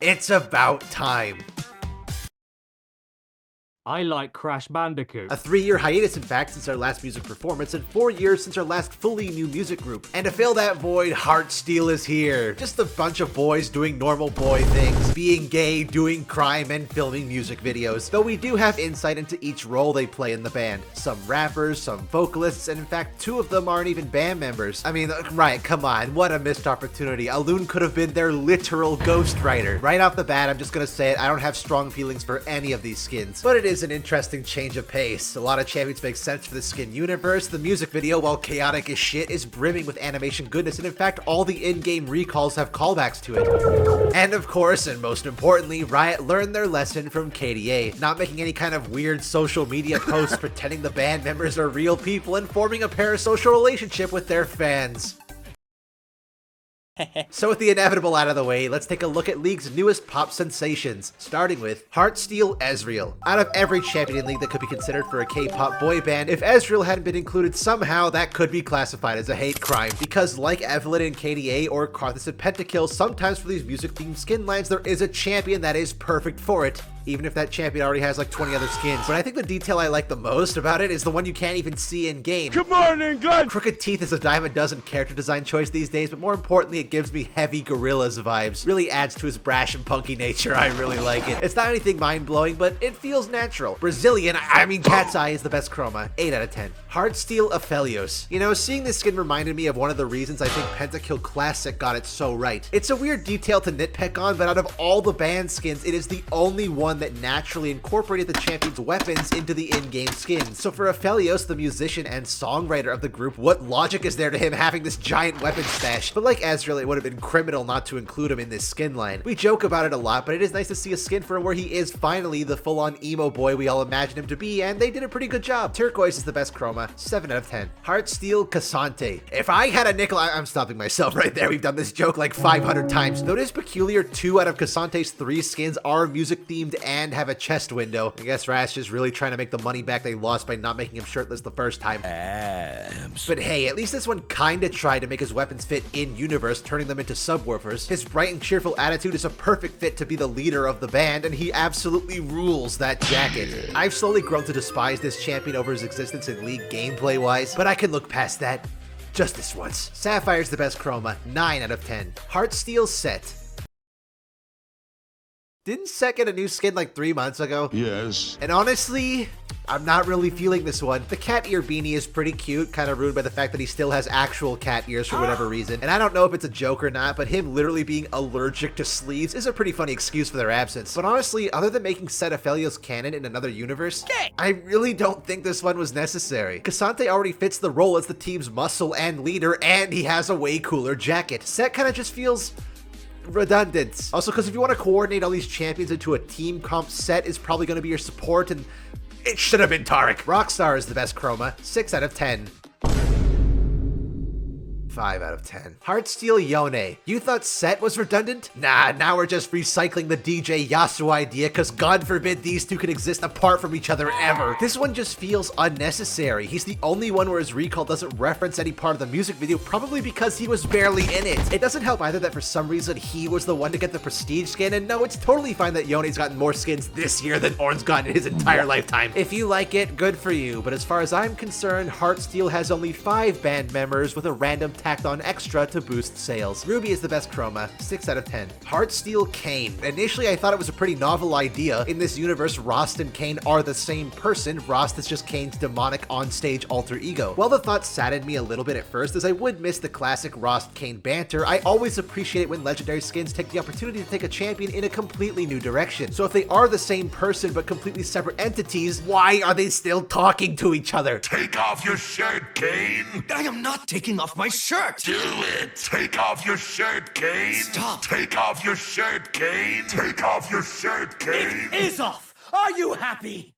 It's about time. I like Crash Bandicoot. A 3-year hiatus, in fact, since our last music performance, and 4 years since our last fully new music group. And to fill that void, Heartsteel is here. Just a bunch of boys doing normal boy things, being gay, doing crime, and filming music videos. Though we do have insight into each role they play in the band. Some rappers, some vocalists, and in fact, 2 of them aren't even band members. I mean, right, come on, what a missed opportunity. Alun could have been their literal ghostwriter. Right off the bat, I'm just gonna say it, I don't have strong feelings for any of these skins. But it is an interesting change of pace. A lot of champions make sense for the skin universe. The music video, while chaotic as shit, is brimming with animation goodness, and in fact, all the in-game recalls have callbacks to it. And of course, and most importantly, Riot learned their lesson from KDA, not making any kind of weird social media posts pretending the band members are real people and forming a parasocial relationship with their fans. So with the inevitable out of the way, let's take a look at League's newest pop sensations, starting with Heartsteel Ezreal. Out of every champion in League that could be considered for a K-pop boy band, if Ezreal hadn't been included somehow, that could be classified as a hate crime. Because like Evelyn in KDA or Karthus in Pentakill, sometimes for these music-themed skin lines, there is a champion that is perfect for it, even if that champion already has like 20 other skins. But I think the detail I like the most about it is the one you can't even see in game. Good morning, Glenn! Crooked Teeth is a dime a dozen character design choice these days, but more importantly, it gives me heavy Gorillaz vibes. Really adds to his brash and punky nature. I really like it. It's not anything mind-blowing, but it feels natural. Brazilian, I mean Cat's Eye, is the best chroma. 8 out of 10. Heartsteel Aphelios. You know, seeing this skin reminded me of one of the reasons I think Pentakill Classic got it so right. It's a weird detail to nitpick on, but out of all the band skins, it is the only one that naturally incorporated the champion's weapons into the in-game skins. So for Aphelios, the musician and songwriter of the group, what logic is there to him having this giant weapon stash? But like Ezreal, it would have been criminal not to include him in this skin line. We joke about it a lot, but it is nice to see a skin for him where he is finally the full-on emo boy we all imagined him to be, and they did a pretty good job. Turquoise is the best chroma, 7 out of 10. Heartsteel Cassante. If I had a nickel, I'm stopping myself right there. We've done this joke like 500 times. Though it is peculiar, 2 out of Cassante's 3 skins are music-themed and have a chest window. I guess Rash is really trying to make the money back they lost by not making him shirtless the first time. But hey, at least this one kinda tried to make his weapons fit in-universe, turning them into subwoofers. His bright and cheerful attitude is a perfect fit to be the leader of the band, and he absolutely rules that jacket. I've slowly grown to despise this champion over his existence in League gameplay-wise, but I can look past that. Just this once. Sapphire's the best chroma, 9 out of 10. Heartsteel Sett. Didn't Sett get a new skin like 3 months ago? Yes. And honestly, I'm not really feeling this one. The cat ear beanie is pretty cute, kind of ruined by the fact that he still has actual cat ears for whatever reason. And I don't know if it's a joke or not, but him literally being allergic to sleeves is a pretty funny excuse for their absence. But honestly, other than making Sett Aphelios canon in another universe, I really don't think this one was necessary. Cassante already fits the role as the team's muscle and leader, and he has a way cooler jacket. Sett kind of just feels redundant. Also, because if you want to coordinate all these champions into a team comp, Sett is probably going to be your support, and it should have been Taric. Rockstar is the best chroma, 6 out of 10. 5 out of 10. Heartsteel Yone. You thought Sett was redundant? Nah, now we're just recycling the DJ Yasuo idea, cause God forbid these two could exist apart from each other ever. This one just feels unnecessary. He's the only one where his recall doesn't reference any part of the music video, probably because he was barely in it. It doesn't help either that for some reason he was the one to get the prestige skin, and no, it's totally fine that Yone's gotten more skins this year than Ornn's gotten in his entire lifetime. If you like it, good for you, but as far as I'm concerned, Heartsteel has only 5 band members with a random tacked on extra to boost sales. Ruby is the best chroma, 6 out of 10. Heartsteel Kayn. Initially, I thought it was a pretty novel idea. In this universe, Rost and Kayn are the same person. Rost is just Kayn's demonic on-stage alter ego. While the thought saddened me a little bit at first, as I would miss the classic Rost-Kayn banter, I always appreciate it when legendary skins take the opportunity to take a champion in a completely new direction. So if they are the same person but completely separate entities, why are they still talking to each other? Take off your shirt, Kayn! I am not taking off my shirt! Do it! Take off your shirt, Kayn! Stop! Take off your shirt, Kayn! Take off your shirt, Kayn! It is off! Are you happy?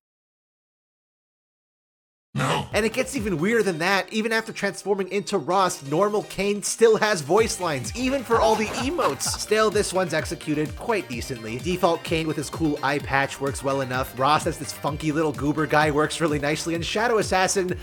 No. And it gets even weirder than that. Even after transforming into Rost, normal Kayn still has voice lines, even for all the emotes. Still, this one's executed quite decently. Default Kayn with his cool eye patch works well enough. Rost as this funky little goober guy works really nicely, and Shadow Assassin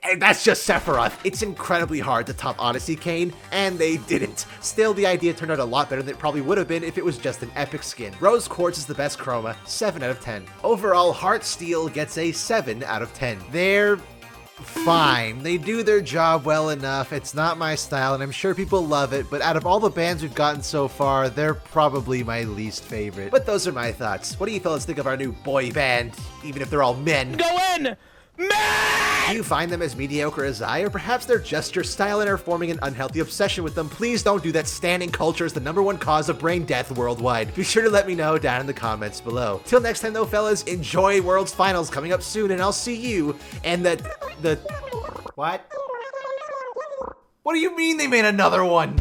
And that's just Sephiroth. It's incredibly hard to top Odyssey Kane, and they didn't. Still, the idea turned out a lot better than it probably would have been if it was just an epic skin. Rose Quartz is the best chroma, 7 out of 10. Overall, Heartsteel gets a 7 out of 10. They're fine. They do their job well enough. It's not my style, and I'm sure people love it, but out of all the bands we've gotten so far, they're probably my least favorite. But those are my thoughts. What do you fellas think of our new boy band, even if they're all men? Go in! Man! Do you find them as mediocre as I, or perhaps they're just your style and are forming an unhealthy obsession with them? Please don't do that. Standing culture is the #1 cause of brain death worldwide. Be sure to let me know down in the comments below. Till next time though, fellas, enjoy World's Finals coming up soon, and I'll see you and the... What? What do you mean they made another one?